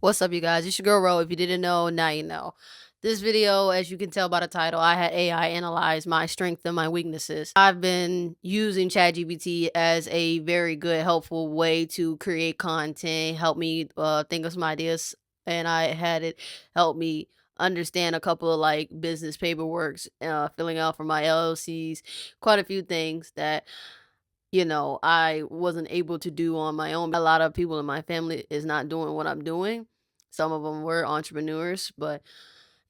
What's up, you guys? It's your girl Ro. If you didn't know, now you know. This video, as you can tell by the title, I had AI analyze my strengths and my weaknesses. I've been using ChatGPT as a very good, helpful way to create content, help me think of some ideas, and I had it help me understand a couple of like business paperworks, filling out for my LLCs, quite a few things that I wasn't able to do on my own. A lot of people in my family is not doing what I'm doing. Some of them were entrepreneurs, but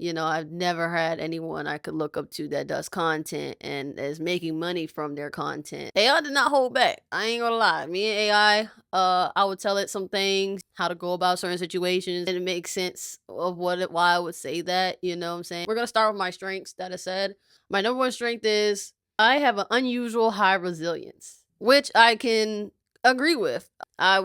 I've never had anyone I could look up to that does content and is making money from their content. AI did not hold back. I ain't gonna lie. Me and AI, I would tell it some things, how to go about certain situations, and it makes sense of why I would say that. You know what I'm saying? We're gonna start with my strengths that I said. My number one strength is I have an unusual high resilience, which I can agree with. I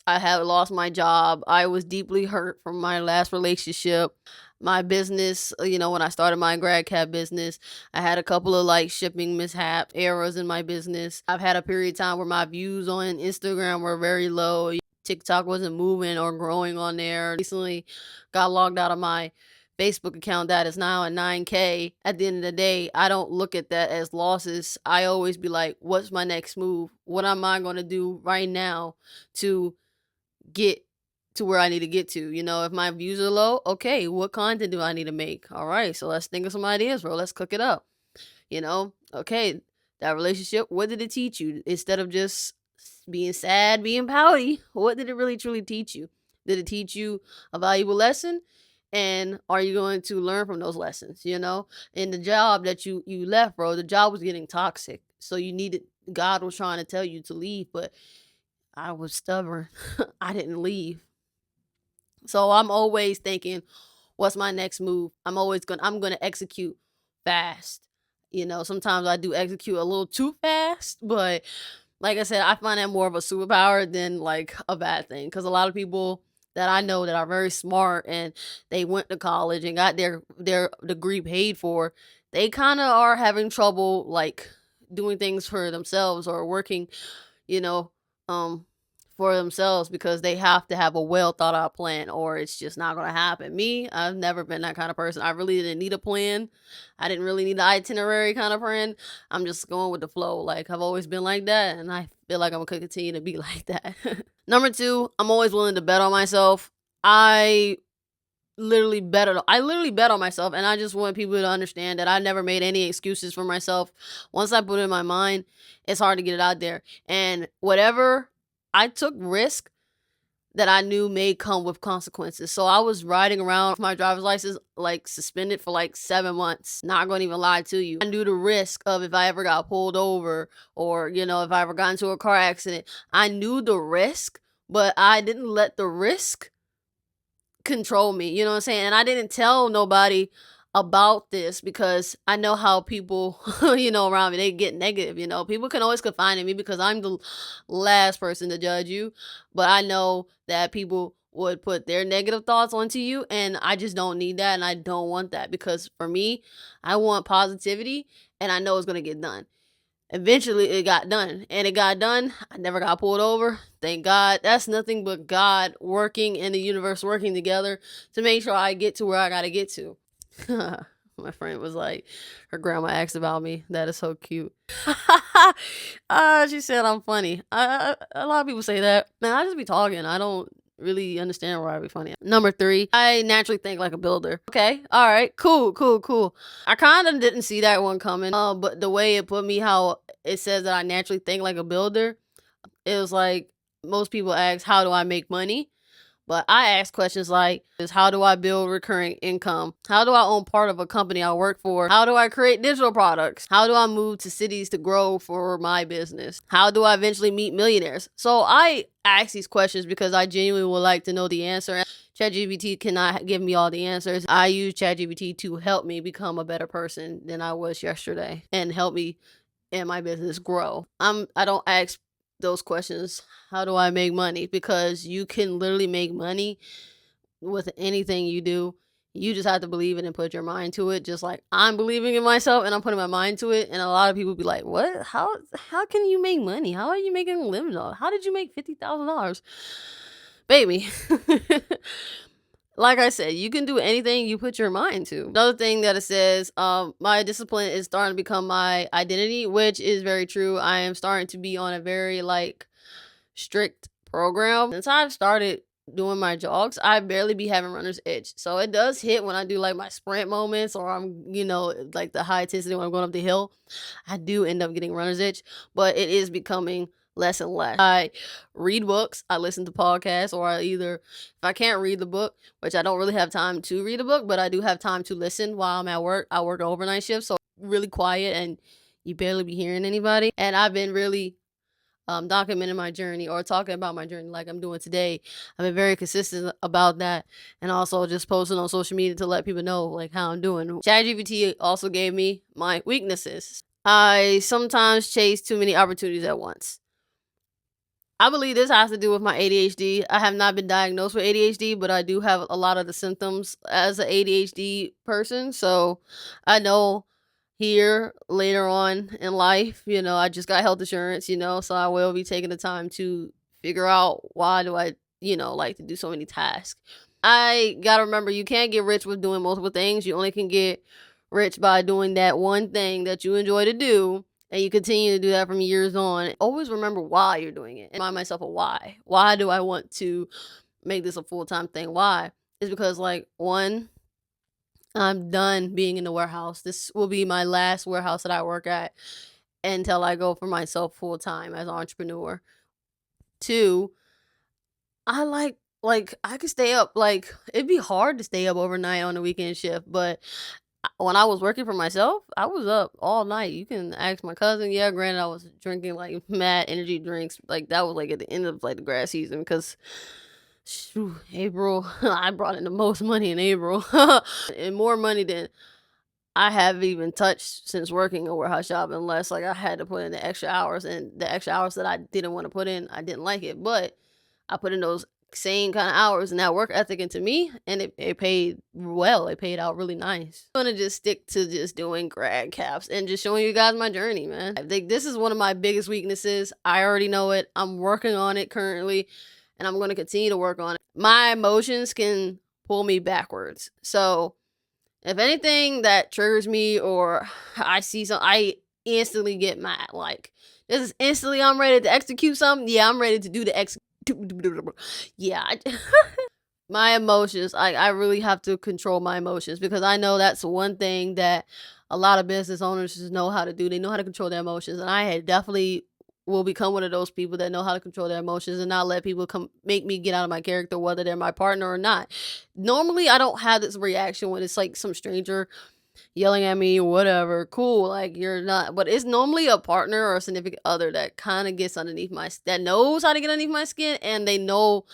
had lost my job. I was deeply hurt from my last relationship. My business, when I started my grad cab business, I had a couple of like shipping mishap errors in my business. I've had a period of time where my views on Instagram were very low. TikTok wasn't moving or growing on there. Recently got logged out of my Facebook account that is now at 9K. At the end of the day, I don't look at that as losses. I always be like, what's my next move? What am I going to do right now to get to where I need to get to? If my views are low, okay, what content do I need to make? All right, so let's think of some ideas, bro. Let's cook it up. Okay, that relationship, what did it teach you? Instead of just being sad, being pouty, what did it really truly teach you? Did it teach you a valuable lesson? And are you going to learn from those lessons? In the job that you left, bro, the job was getting toxic. So God was trying to tell you to leave, but I was stubborn. I didn't leave. So I'm always thinking, what's my next move? I'm gonna execute fast. Sometimes I do execute a little too fast, but like I said, I find that more of a superpower than like a bad thing. Because a lot of people that I know that are very smart and they went to college and got their degree paid for, they kind of are having trouble like doing things for themselves or working, you know, um, for themselves because they have to have a well thought out plan or it's just not going to happen. Me, I've never been that kind of person. I really didn't need a plan. I didn't really need the itinerary kind of friend. I'm just going with the flow. Like I've always been like that and I feel like I'm going to continue to be like that. Number two, I'm always willing to bet on myself. I literally bet on myself, and I just want people to understand that I never made any excuses for myself. Once I put it in my mind, it's hard to get it out there. And whatever, I took risk that I knew may come with consequences. So I was riding around with my driver's license like suspended for like 7 months. Not going to even lie to you. I knew the risk of if I ever got pulled over or, if I ever got into a car accident. I knew the risk, but I didn't let the risk control me. You know what I'm saying? And I didn't tell nobody about this because I know how people, around me, they get negative. People can always confide in me because I'm the last person to judge you. But I know that people would put their negative thoughts onto you, and I just don't need that, and I don't want that because for me, I want positivity, and I know it's gonna get done. Eventually, it got done, and it got done. I never got pulled over. Thank God. That's nothing but God working and the universe working together to make sure I get to where I gotta get to. My friend was like, her grandma asked about me. That is so cute. She said I'm funny. A lot of people say that. Man, I just be talking. I don't really understand why I be funny. Number three, I naturally think like a builder. Okay, all right, cool. I kind of didn't see that one coming. But the way it put me, how it says that I naturally think like a builder, it was like most people ask, how do I make money? But I ask questions like, how do I build recurring income? How do I own part of a company I work for? How do I create digital products? How do I move to cities to grow for my business? How do I eventually meet millionaires? So I ask these questions because I genuinely would like to know the answer. ChatGPT cannot give me all the answers. I use ChatGPT to help me become a better person than I was yesterday and help me and my business grow. I don't ask those questions, how do I make money? Because you can literally make money with anything you do. You just have to believe it and put your mind to it. Just like I'm believing in myself and I'm putting my mind to it. And a lot of people be like, what? How can you make money? How are you making a living? How did you make $50,000? Baby. like I said, you can do anything you put your mind to. Another thing that it says, my discipline is starting to become my identity, which is very true. I am starting to be on a very like strict program. Since I've started doing my jogs, I barely be having runner's itch. So it does hit when I do like my sprint moments, or I'm, like the high intensity when I'm going up the hill. I do end up getting runner's itch, but it is becoming less and less. I read books, I listen to podcasts, or if I can't read the book, which I don't really have time to read a book, but I do have time to listen while I'm at work. I work an overnight shift, so really quiet and you barely be hearing anybody. And I've been really documenting my journey or talking about my journey like I'm doing today. I've been very consistent about that, and also just posting on social media to let people know like how I'm doing. ChatGPT also gave me my weaknesses. I sometimes chase too many opportunities at once. I believe this has to do with my ADHD. I have not been diagnosed with ADHD, but I do have a lot of the symptoms as an ADHD person. So I know here later on in life, I just got health insurance, so I will be taking the time to figure out why do I, like to do so many tasks. I got to remember, you can't get rich with doing multiple things. You only can get rich by doing that one thing that you enjoy to do, and you continue to do that from years on. Always remember why you're doing it. Remind myself of why. Why do I want to make this a full-time thing? Why? It's because, like, one, I'm done being in the warehouse. This will be my last warehouse that I work at until I go for myself full-time as an entrepreneur. Two, I like I could stay up, like it'd be hard to stay up overnight on the weekend shift, but when I was working for myself, I was up all night. You can ask my cousin. Yeah, granted, I was drinking like mad energy drinks. Like that was like at the end of like the grass season because April, I brought in the most money in April and more money than I have even touched since working a warehouse job, unless like I had to put in the extra hours, and the extra hours that I didn't want to put in, I didn't like it, but I put in those same kind of hours and that work ethic into me, and it paid well. It paid out really nice. I'm gonna just stick to just doing grad caps and just showing you guys my journey, man. I think this is one of my biggest weaknesses. I already know it. I'm working on it currently, and I'm gonna continue to work on it. My emotions can pull me backwards. So if anything that triggers me or I see something, I instantly get mad. Like, this is instantly I'm ready to execute something. Yeah, I'm ready to do the execute. Yeah. My emotions, I really have to control my emotions, because I know that's one thing that a lot of business owners just know how to do. They know how to control their emotions. And I had definitely will become one of those people that know how to control their emotions and not let people come make me get out of my character, whether they're my partner or not. Normally I don't have this reaction when it's like some stranger yelling at me or whatever. Cool, like you're not, but it's normally a partner or a significant other that kind of gets underneath that knows how to get underneath my skin, and they know,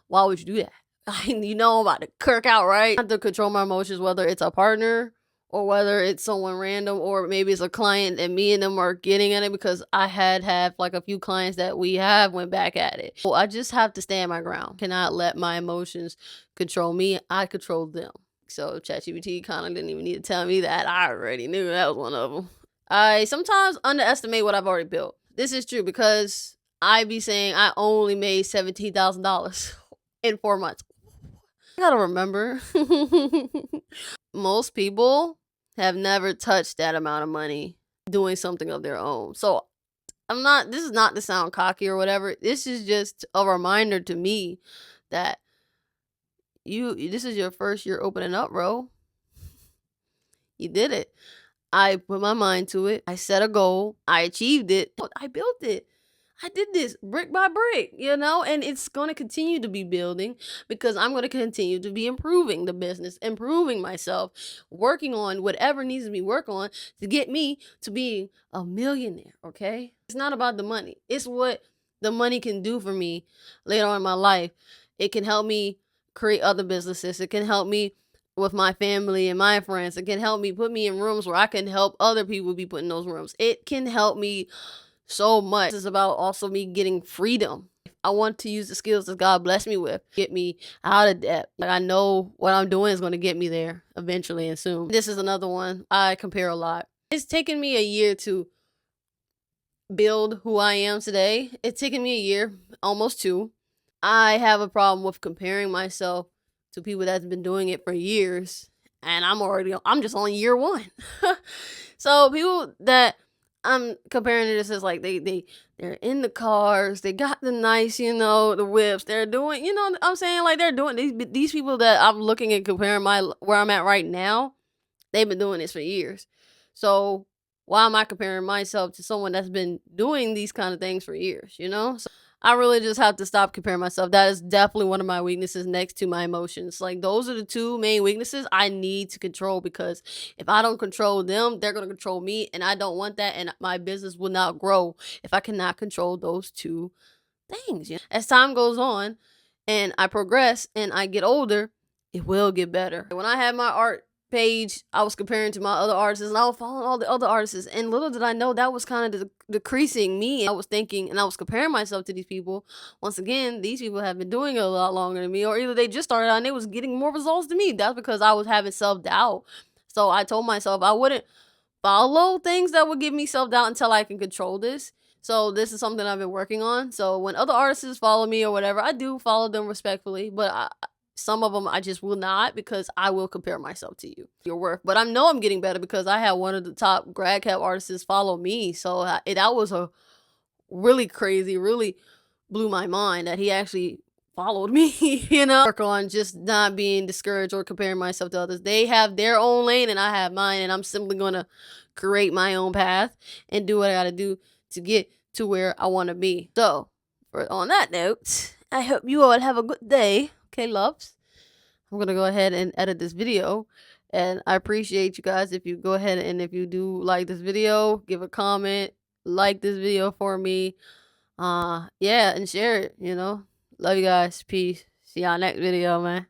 why would you do that? I'm about to kirk out, right? I have to control my emotions, whether it's a partner or whether it's someone random, or maybe it's a client and me and them are getting at it, because I have like a few clients that we have went back at it. So I just have to stand my ground. Cannot let my emotions control me. I control them. So ChatGPT kind of didn't even need to tell me that. I already knew that was one of them. I sometimes underestimate what I've already built. This is true because I be saying I only made $17,000 in 4 months. I gotta remember, most people have never touched that amount of money doing something of their own. So this is not to sound cocky or whatever. This is just a reminder to me that this is your first year opening up, bro. You did it. I put my mind to it. I set a goal. I achieved it. I built it. I did this brick by brick, and it's going to continue to be building, because I'm going to continue to be improving the business, improving myself, working on whatever needs to be worked on to get me to being a millionaire, okay? It's not about the money. It's what the money can do for me later on in my life. It can help me create other businesses. It can help me with my family and my friends. It can help me put me in rooms where I can help other people be put in those rooms. It can help me so much. It's about also me getting freedom. I want to use the skills that God blessed me with, get me out of debt. Like, I know what I'm doing is going to get me there eventually and soon. This is another one. I compare a lot. It's taken me a year to build who I am today. It's taken me a year, almost two. I have a problem with comparing myself to people that's been doing it for years, and I'm just on year one. So people that I'm comparing to this is like they're in the cars, they got the nice, the whips, they're doing, I'm saying, like, they're doing these people that I'm looking at comparing where I'm at right now, they've been doing this for years. So why am I comparing myself to someone that's been doing these kind of things for years, So I really just have to stop comparing myself. That is definitely one of my weaknesses next to my emotions. Like, those are the two main weaknesses I need to control, because if I don't control them, they're going to control me, and I don't want that, and my business will not grow if I cannot control those two things. As time goes on and I progress and I get older, it will get better. When I had my art page, I was comparing to my other artists, and I was following all the other artists, and little did I know that was kind of decreasing me. I was thinking, and I was comparing myself to these people. Once again, these people have been doing it a lot longer than me, or either they just started out and they was getting more results than me. That's because I was having self-doubt. So I told myself I wouldn't follow things that would give me self-doubt until I can control this. So this is something I've been working on. So when other artists follow me or whatever, I do follow them respectfully, but some of them I just will not, because I will compare myself to your work. But I know I'm getting better because I had one of the top GradCap artists follow me. So that was a really crazy, really blew my mind that he actually followed me, Work on just not being discouraged or comparing myself to others. They have their own lane and I have mine, and I'm simply going to create my own path and do what I got to do to get to where I want to be. So, on that note, I hope you all have a good day. Okay, loves? I'm going to go ahead and edit this video. And I appreciate you guys if you go ahead and if you do like this video, give a comment, like this video for me. Yeah, and share it, Love you guys. Peace. See y'all next video, man.